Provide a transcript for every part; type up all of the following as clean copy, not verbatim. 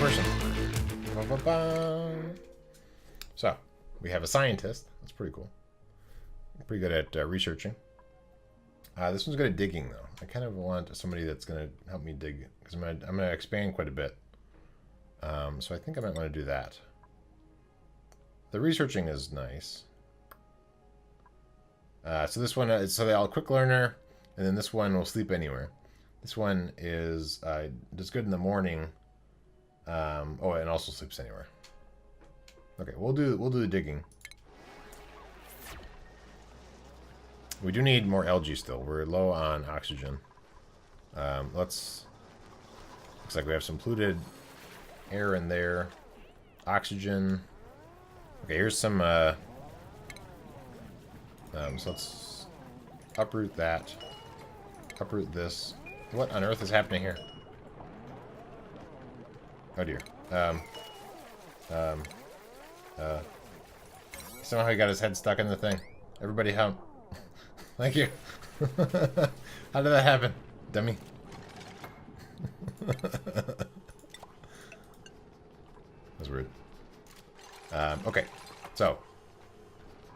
person. So, we have a scientist. That's pretty cool. Pretty good at researching. This one's good at digging, though. I kind of want somebody that's going to help me dig, because I'm going to expand quite a bit. So I think I might want to do that. The researching is nice. So this one, so they're all quick learner, and then this one will sleep anywhere. This one is does good in the morning. Oh, and also sleeps anywhere. Okay, we'll do the digging. We do need more algae still. We're low on oxygen. Looks like we have some polluted air in there. Oxygen. Okay, here's some so let's uproot that. Uproot this. What on earth is happening here? Oh dear. Somehow he got his head stuck in the thing. Everybody help. Thank you. How did that happen? Dummy. That's weird. Okay, so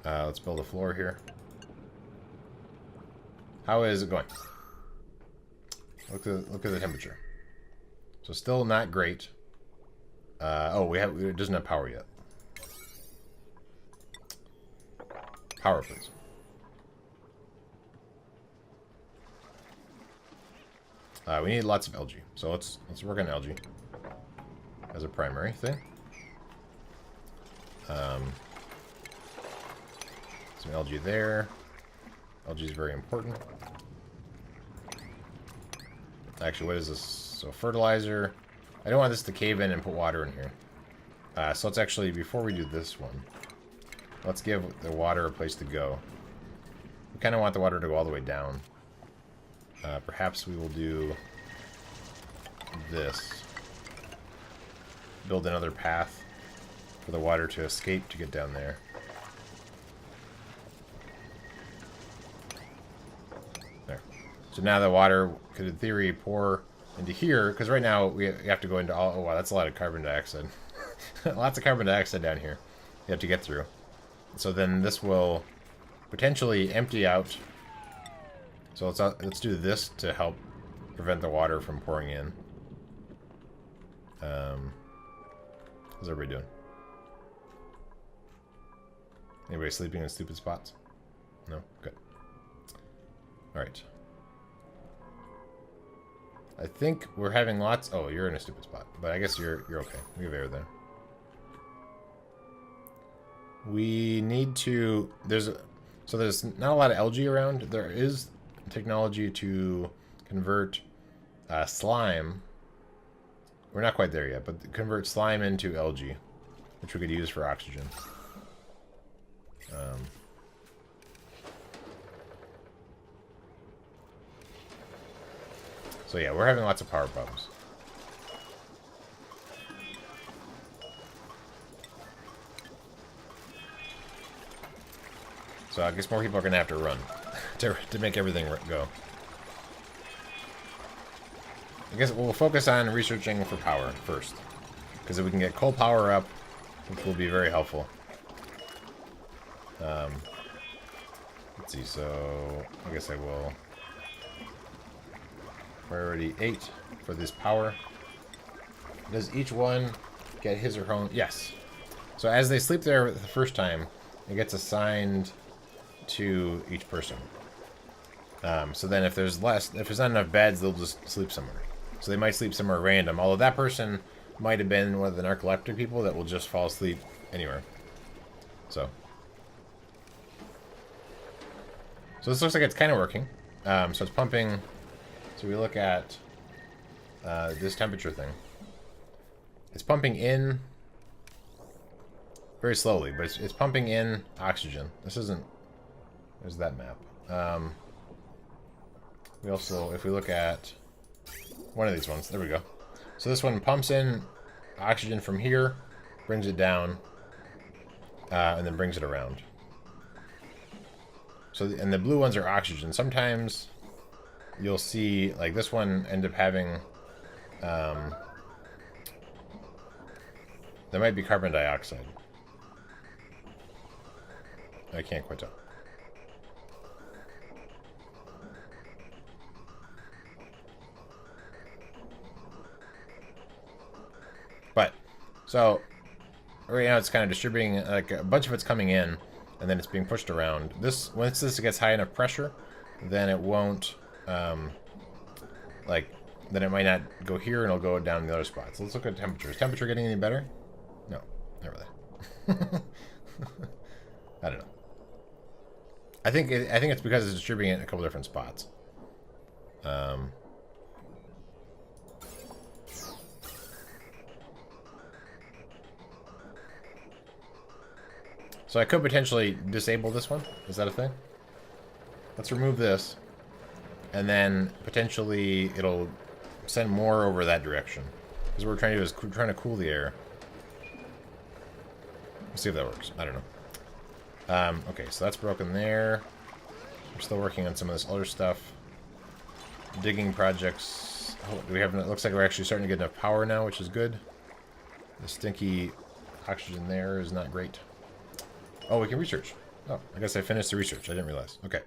let's build a floor here. How is it going? Look at the temperature. So still not great. Oh, it doesn't have power yet. Power, please. We need lots of algae, so let's work on algae as a primary thing. Some algae there. Algae is very important. Actually, what is this? So fertilizer. I don't want this to cave in and put water in here. So let's actually, before we do this one, let's give the water a place to go. We kind of want the water to go all the way down. Perhaps we will do this. Build another path for the water to escape to get down there. There. So now the water could, in theory, pour into here, because right now we have to go into all... Oh, wow, that's a lot of carbon dioxide. Lots of carbon dioxide down here you have to get through. So then this will potentially empty out. So let's do this to help prevent the water from pouring in. How's everybody doing? Anybody sleeping in stupid spots? No? Good. Alright. I think we're having lots... Oh, you're in a stupid spot. But I guess you're okay. We have air there. We need to... There's not a lot of algae around. There is technology to convert slime. We're not quite there yet, but convert slime into algae, which we could use for oxygen. So yeah, we're having lots of power problems. So I guess more people are going to have to run to make everything go. I guess we'll focus on researching for power first. Because if we can get coal power up, which will be very helpful. Let's see, so I guess I will... Priority 8 for this power. Does each one get his or her own? Yes. So as they sleep there the first time, it gets assigned to each person. So then if there's not enough beds, they'll just sleep somewhere. So they might sleep somewhere random, although that person might have been one of the narcoleptic people that will just fall asleep anywhere. So this looks like it's kind of working. So it's pumping. So we look at this temperature thing. It's pumping in very slowly, but it's pumping in oxygen. This isn't... There's that map. We also, if we look at one of these ones, there we go. So this one pumps in oxygen from here, brings it down, and then brings it around. So, and the blue ones are oxygen. Sometimes you'll see, like this one, end up having There might be carbon dioxide. I can't quite tell. But, so, right now it's kind of distributing, like a bunch of it's coming in, and then it's being pushed around. This, once this gets high enough pressure, then it won't, like, then it might not go here and it'll go down in the other spots. So let's look at temperature. Is temperature getting any better? No, not really. I don't know. I think it's because it's distributing it in a couple different spots. So I could potentially disable this one. Is that a thing? Let's remove this. And then potentially it'll send more over that direction. Because what we're trying to do is we're trying to cool the air. Let's see if that works. I don't know. Okay, so that's broken there. We're still working on some of this other stuff. Digging projects. Oh, we have. It looks like we're actually starting to get enough power now, which is good. The stinky oxygen there is not great. Oh, we can research. Oh, I guess I finished the research. I didn't realize. Okay.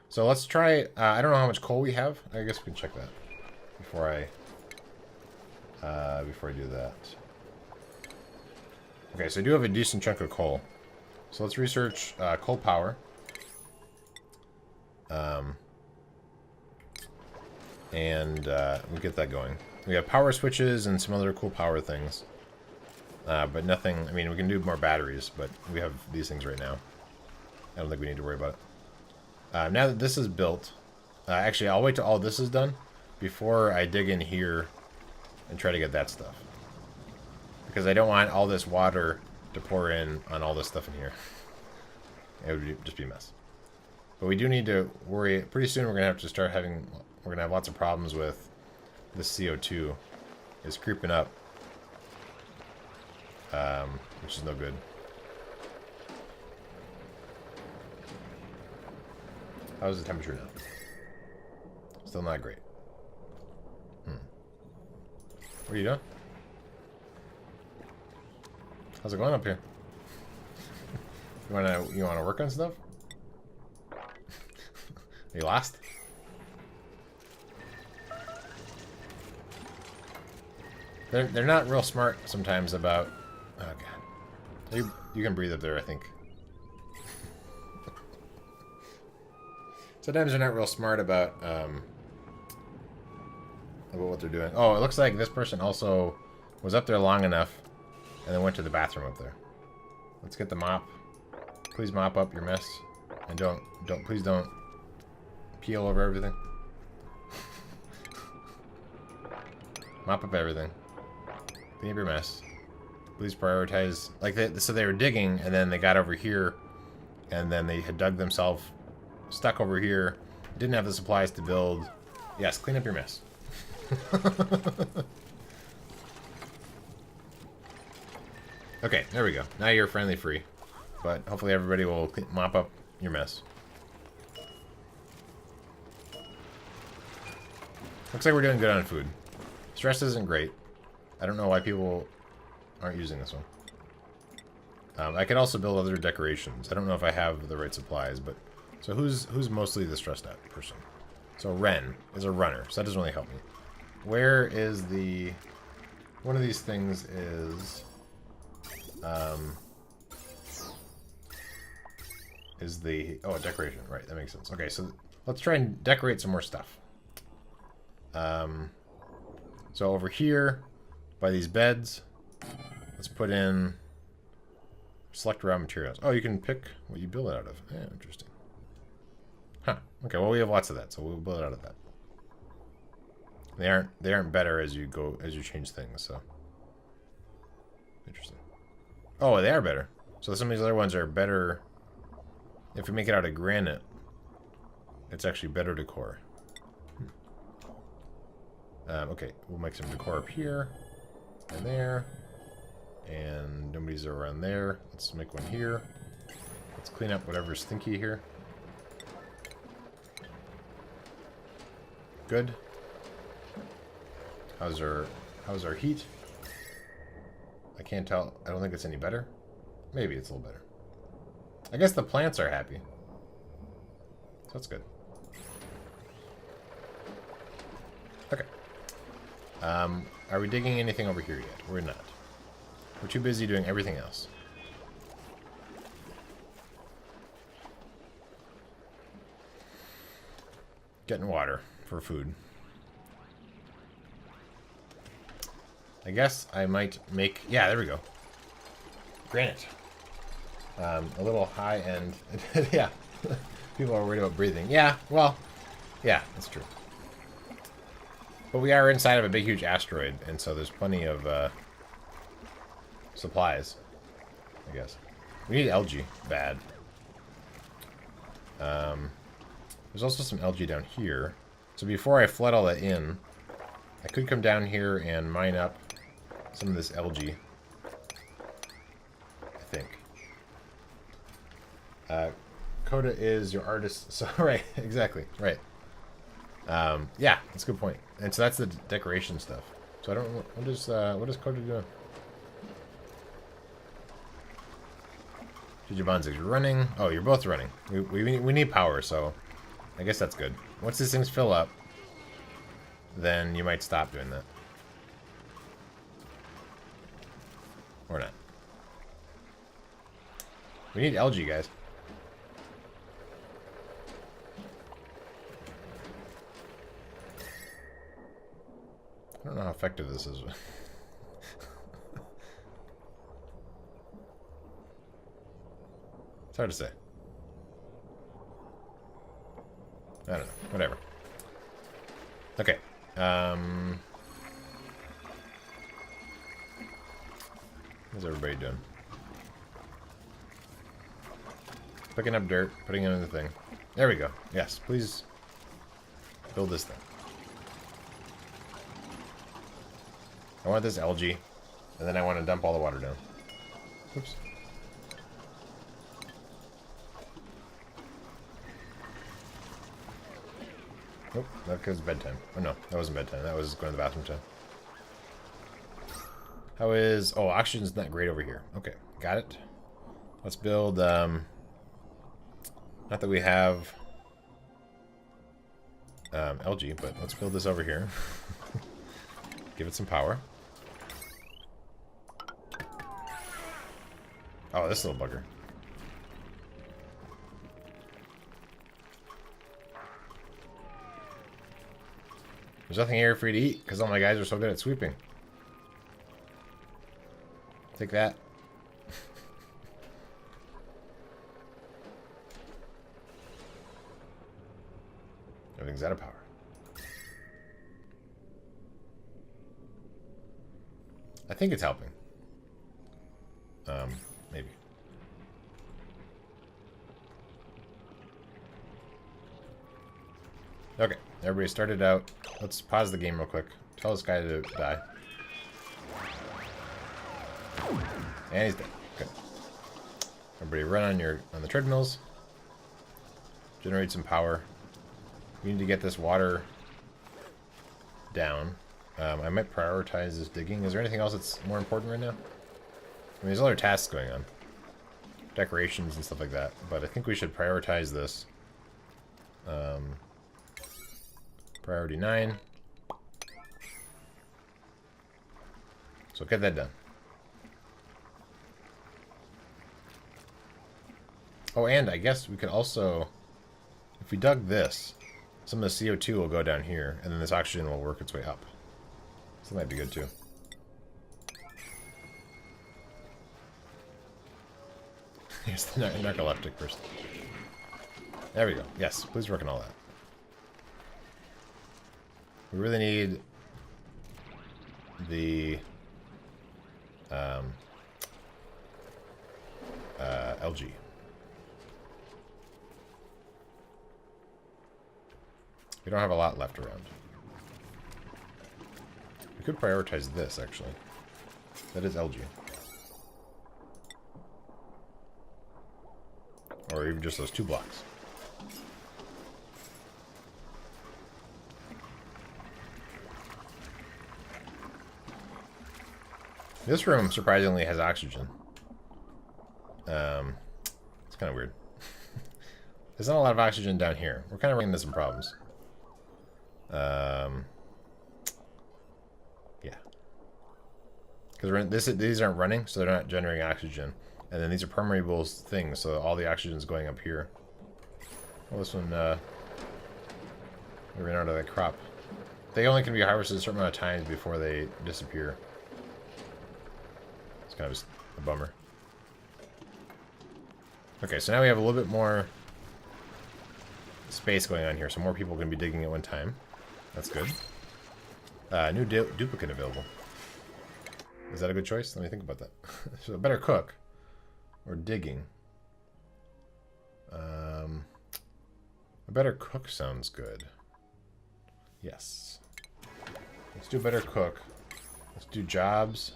So let's try... I don't know how much coal we have. I guess we can check that before I do that. Okay, so I do have a decent chunk of coal. So let's research coal power. And we'll get that going. We have power switches and some other cool power things. But nothing... I mean, we can do more batteries, but we have these things right now. I don't think we need to worry about it. Now that this is built... actually, I'll wait till all this is done before I dig in here and try to get that stuff. Because I don't want all this water to pour in on all this stuff in here. It would just be a mess. But we do need to worry... Pretty soon we're going to have to start having... We're going to have lots of problems with this CO2. It's creeping up. Which is no good. How's the temperature now? Still not great. What are you doing? How's it going up here? You wanna work on stuff? Are you lost? They're not real smart sometimes about... Oh god. You can breathe up there, I think. Sometimes they're not real smart about what they're doing. Oh, it looks like this person also was up there long enough and then went to the bathroom up there. Let's get the mop. Please mop up your mess. And please don't peel over everything. Mop up everything. Clean up your mess. Please prioritize. So they were digging, and then they got over here, and then they had dug themselves stuck over here. Didn't have the supplies to build. Yes, clean up your mess. Okay, there we go. Now you're friendly free. But hopefully everybody will mop up your mess. Looks like we're doing good on food. Stress isn't great. I don't know why people aren't using this one. I could also build other decorations. I don't know if I have the right supplies, but... So who's mostly the stressed out person? So Ren is a runner, so that doesn't really help me. Where is the... One of these things is... Oh, a decoration. Right, that makes sense. Okay, so let's try and decorate some more stuff. So over here, by these beds, let's put in... Select raw materials. Oh, you can pick what you build it out of. Yeah, interesting. Huh. Okay, well we have lots of that, so we'll build it out of that. They aren't better as you change things, so. Interesting. Oh, they are better. So some of these other ones are better. If we make it out of granite, it's actually better decor. Okay, we'll make some decor up here and there. And nobody's around there. Let's make one here. Let's clean up whatever's stinky here. Good. How's our heat? I can't tell. I don't think it's any better. Maybe it's a little better. I guess the plants are happy. So that's good. Okay. Are we digging anything over here yet? We're not. We're too busy doing everything else. Getting water for food. I guess I might make... Yeah, there we go. Granite. A little high end. Yeah. People are worried about breathing. Yeah, well, yeah, that's true. But we are inside of a big, huge asteroid, and so there's plenty of supplies, I guess. We need algae. Bad. There's also some algae down here. So before I flood all that in, I could come down here and mine up some of this algae. I think. Coda is your artist. So, right, exactly, right. Yeah, that's a good point. And so that's the decoration stuff. So I don't know, what is Coda doing? Jijibanzig, you're running. Oh, you're both running. We need power, so I guess that's good. Once these things fill up, then you might stop doing that. Or not. We need algae, guys. I don't know how effective this is. It's hard to say. I don't know. Whatever. Okay. How's everybody doing? Picking up dirt, putting it in the thing. There we go. Yes, please build this thing. I want this algae, and then I want to dump all the water down. Oops. Nope, that was bedtime. Oh no, that wasn't bedtime. That was going to the bathroom time. How is... Oh, oxygen's not great over here. Okay, got it. Let's build... Not that we have... algae, but let's build this over here. Give it some power. Oh, this little bugger. There's nothing here for you to eat, because all my guys are so good at sweeping. Take that. Everything's out of power. I think it's helping. Maybe. Okay, everybody started out. Let's pause the game real quick. Tell this guy to die. And he's dead. Good. Everybody run on the treadmills. Generate some power. We need to get this water down. I might prioritize this digging. Is there anything else that's more important right now? I mean, there's other tasks going on. Decorations and stuff like that. But I think we should prioritize this. Priority 9. So get that done. Oh, and I guess we could also... If we dug this, some of the CO2 will go down here, and then this oxygen will work its way up. So that might be good, too. Here's the narcoleptic person. There we go. Yes, please work on all that. We really need the algae. We don't have a lot left around. We could prioritize this, actually. That is algae. Or even just those 2 blocks. This room surprisingly has oxygen. It's kind of weird. There's not a lot of oxygen down here. We're kind of running into some problems. Yeah. Because these aren't running, so they're not generating oxygen. And then these are permeable things, so all the oxygen's going up here. Well, this one, we ran out of that crop. They only can be harvested a certain amount of times before they disappear. It's kind of a bummer. Okay, so now we have a little bit more space going on here, so more people can be digging at one time. That's good. New duplicate available. Is that a good choice? Let me think about that. So a better cook. Or digging. A better cook sounds good. Yes. Let's do better cook. Let's do jobs.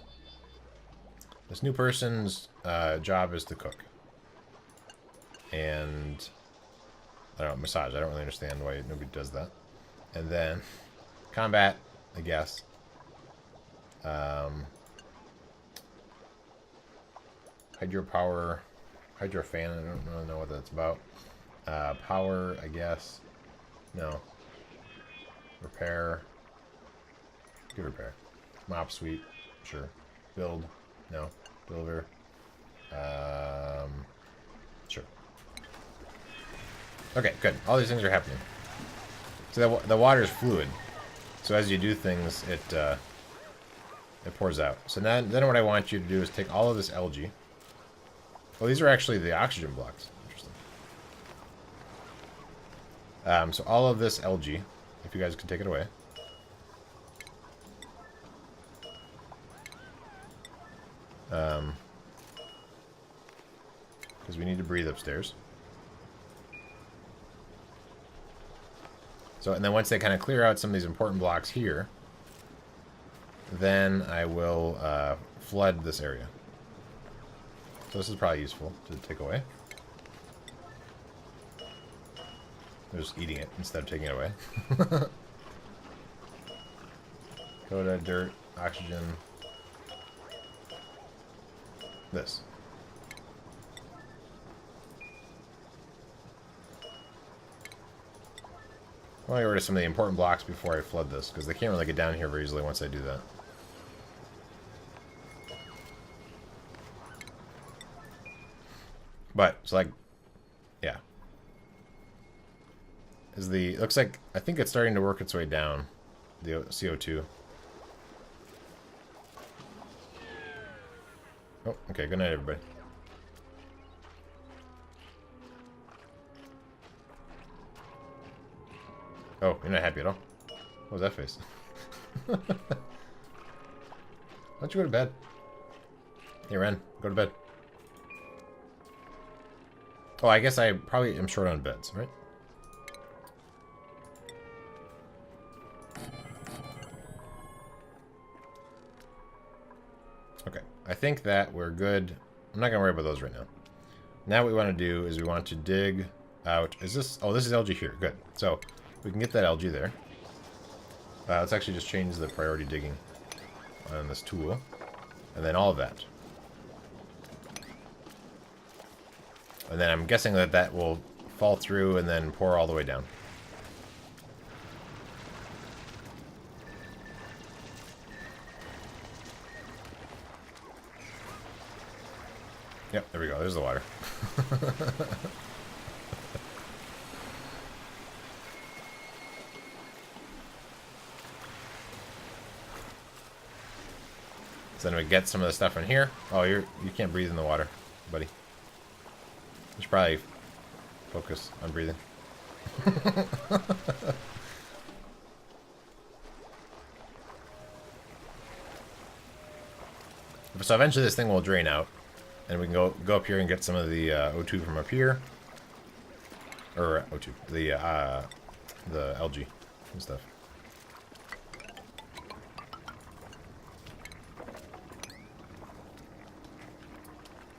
This new person's job is to cook. And I don't know, massage. I don't really understand why nobody does that. And then combat, I guess. Hydropower, hydrofan, I don't really know what that's about. Power, I guess. No. Repair. Good repair. Mop sweep, sure. Build, no. Builder. Sure. Okay, good. All these things are happening. So the water is fluid. So as you do things, it pours out. So then what I want you to do is take all of this algae. Well, these are actually the oxygen blocks. Interesting. So all of this algae, if you guys could take it away. Because we need to breathe upstairs. So, and then once they kind of clear out some of these important blocks here, then I will flood this area. So this is probably useful to take away. They're just eating it instead of taking it away. Go to dirt, oxygen. This. I want to get rid of some of the important blocks before I flood this, because they can't really get down here very easily once I do that. But it's like, yeah. Looks like, I think it's starting to work its way down, the CO2. Oh, okay, good night, everybody. Oh, you're not happy at all? What was that face? Why don't you go to bed? Hey, Ren, go to bed. Oh, I guess I probably am short on beds, right? Okay, I think that we're good. I'm not going to worry about those right now. Now what we want to do is we want to dig out... Is this... Oh, this is algae here. Good. So, we can get that algae there. Let's actually just change the priority digging on this tool. And then all of that. And then I'm guessing that that will fall through and then pour all the way down. Yep, there we go. There's the water. So then we get some of the stuff in here. Oh, you can't breathe in the water, buddy. You should probably focus on breathing. So eventually this thing will drain out, and we can go up here and get some of the O2 from up here, or O2, the algae and stuff.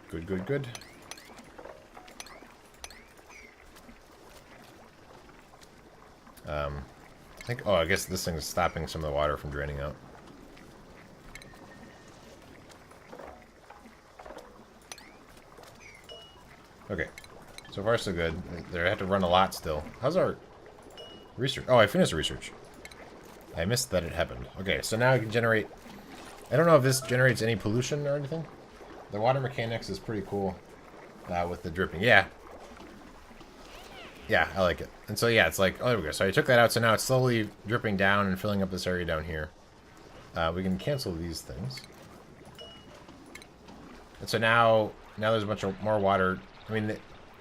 Good, good, good. I think, oh, I guess this thing is stopping some of the water from draining out. Okay. So far, so good. They have to run a lot still. How's our research? Oh, I finished the research. I missed that it happened. Okay, so now I can generate... I don't know if this generates any pollution or anything. The water mechanics is pretty cool with the dripping. Yeah. Yeah, I like it. And so, yeah, it's like... Oh, there we go. So I took that out, so now it's slowly dripping down and filling up this area down here. We can cancel these things. And so now there's a bunch of more water. I mean,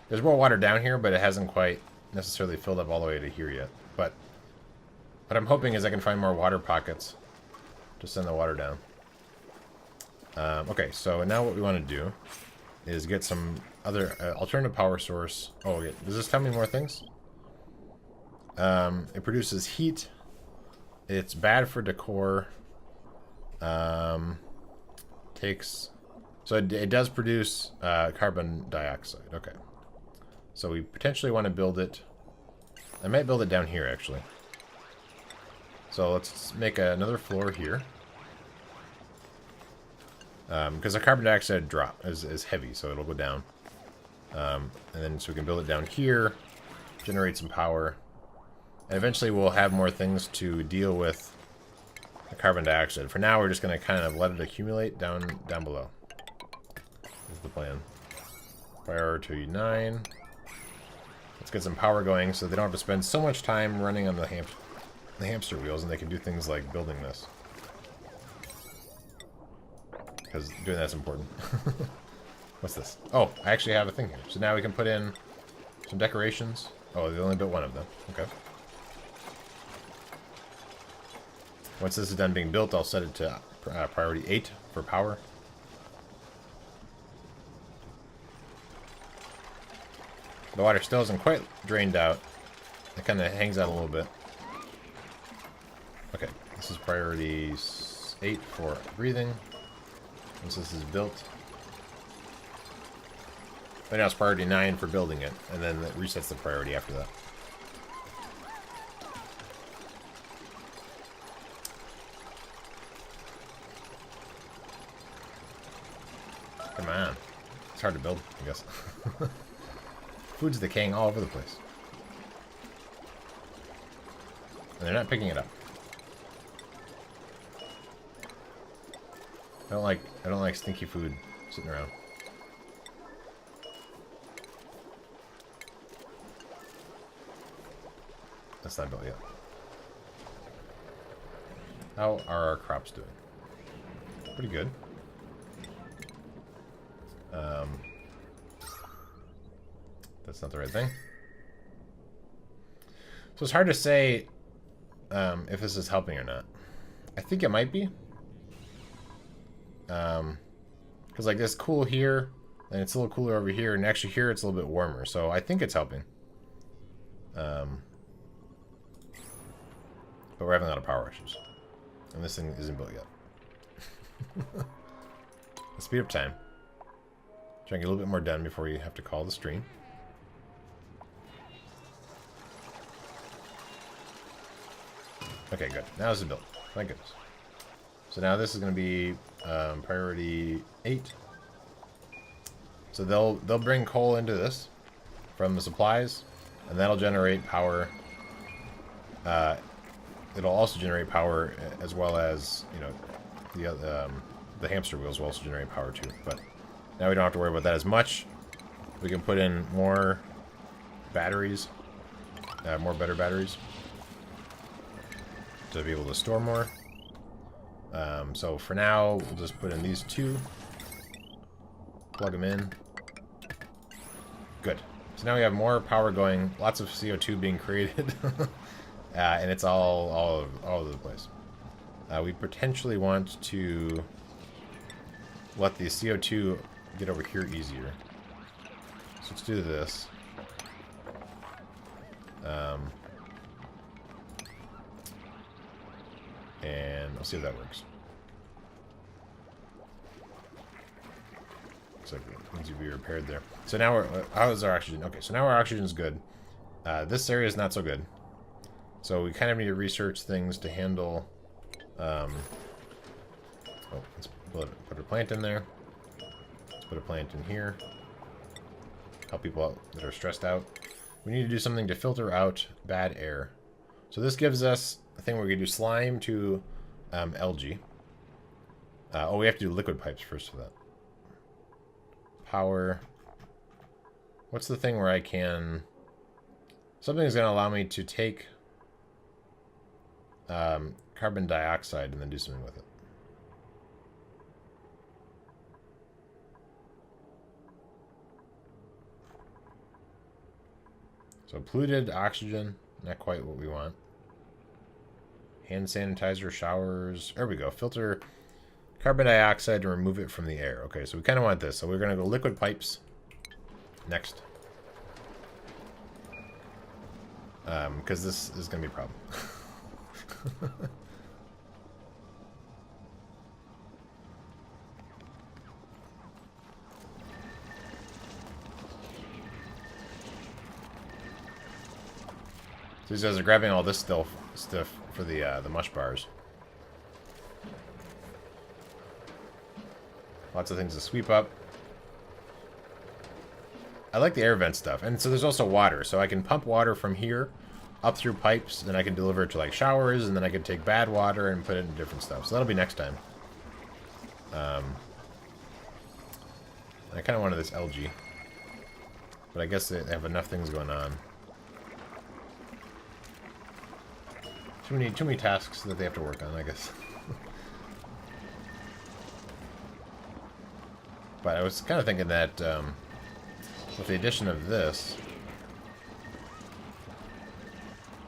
there's more water down here, but it hasn't quite necessarily filled up all the way to here yet. But what I'm hoping is I can find more water pockets to send the water down. Okay, so now what we want to do is get some other alternative power source. Oh, okay. Does this tell me more things? It produces heat. It's bad for decor. Takes... So it does produce carbon dioxide. Okay. So we potentially want to build it. I might build it down here, actually. So let's make another floor here. Because the carbon dioxide drop is heavy, so it'll go down. And then so we can build it down here, generate some power. And eventually we'll have more things to deal with the carbon dioxide. For now, we're just going to kind of let it accumulate down below. Is the plan. Priority 9. Let's get some power going so they don't have to spend so much time running on the hamster wheels, and they can do things like building this. Because doing that's important. What's this? Oh, I actually have a thing here. So now we can put in some decorations. Oh, they only built one of them. Okay. Once this is done being built, I'll set it to priority 8 for power. The water still isn't quite drained out. It kind of hangs out a little bit. Okay, this is priority 8 for breathing. Once this is built. Right now it's priority 9 for building it, and then it resets the priority after that. Come on. It's hard to build, I guess. Food's decaying all over the place. And they're not picking it up. I don't like stinky food sitting around. That's not built yet. How are our crops doing? Pretty good. That's not the right thing. So it's hard to say if this is helping or not. I think it might be. Because like this cool here, and it's a little cooler over here, and actually here it's a little bit warmer. So I think it's helping. But we're having a lot of power issues. And this thing isn't built yet. Let's speed up time. Try and get a little bit more done before you have to call the stream. Okay, good. Now this is built. Thank goodness. So now this is going to be priority 8. So they'll bring coal into this from the supplies, and that'll generate power. It'll also generate power as well as, you know, the hamster wheels will also generate power too. But now we don't have to worry about that as much. We can put in more batteries, more better batteries, to be able to store more. So for now, we'll just put in these 2. Plug them in. Good. So now we have more power going, lots of CO2 being created, and it's all over the place. We potentially want to let the CO2 get over here easier. So let's do this. And we'll see if that works. Looks like it needs to be repaired there. So now how is our oxygen? Okay, so now our oxygen's good. This area is not so good. So we kind of need to research things to handle. Oh, let's put a plant in there. Let's put a plant in here. help people out that are stressed out. We need to do something to filter out bad air. So this gives us a thing where we can do slime to algae. Oh, we have to do liquid pipes first for that. Power. What's the thing where I can... Something's going to allow me to take carbon dioxide and then do something with it. So polluted oxygen, not quite what we want. Hand sanitizer, showers. There we go. Filter carbon dioxide and remove it from the air. Okay, so we kind of want this. So we're going to go liquid pipes next. Because this is going to be a problem. So these guys are grabbing all this stuff for the mush bars. Lots of things to sweep up. I like the air vent stuff. And so there's also water. So I can pump water from here up through pipes, and I can deliver it to like showers, and then I can take bad water and put it in different stuff. So that'll be next time. I kind of wanted this algae. But I guess they have enough things going on. Too many tasks that they have to work on, I guess. But I was kind of thinking that with the addition of this,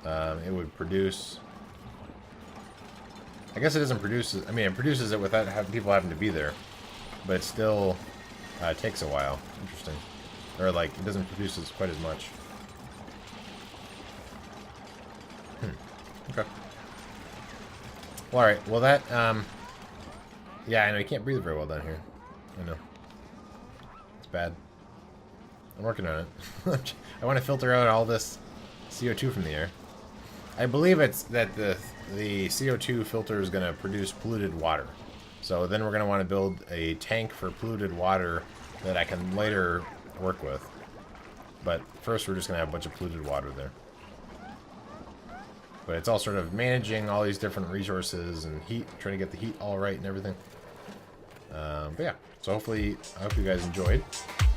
it would produce... I guess it doesn't produce... I mean, it produces it without people having to be there. But it still takes a while. Interesting. Or, like, it doesn't produce quite as much. Okay. Well, alright. Well, that, yeah, I know you can't breathe very well down here. I know. It's bad. I'm working on it. I want to filter out all this CO2 from the air. I believe it's that the CO2 filter is going to produce polluted water. So then we're going to want to build a tank for polluted water that I can later work with. But first we're just going to have a bunch of polluted water there. But it's all sort of managing all these different resources and heat, trying to get the heat all right and everything. But yeah, so hopefully, I hope you guys enjoyed.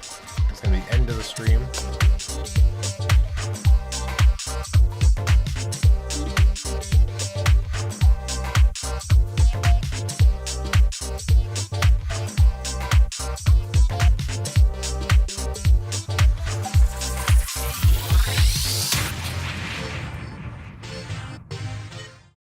It's going to be the end of the stream.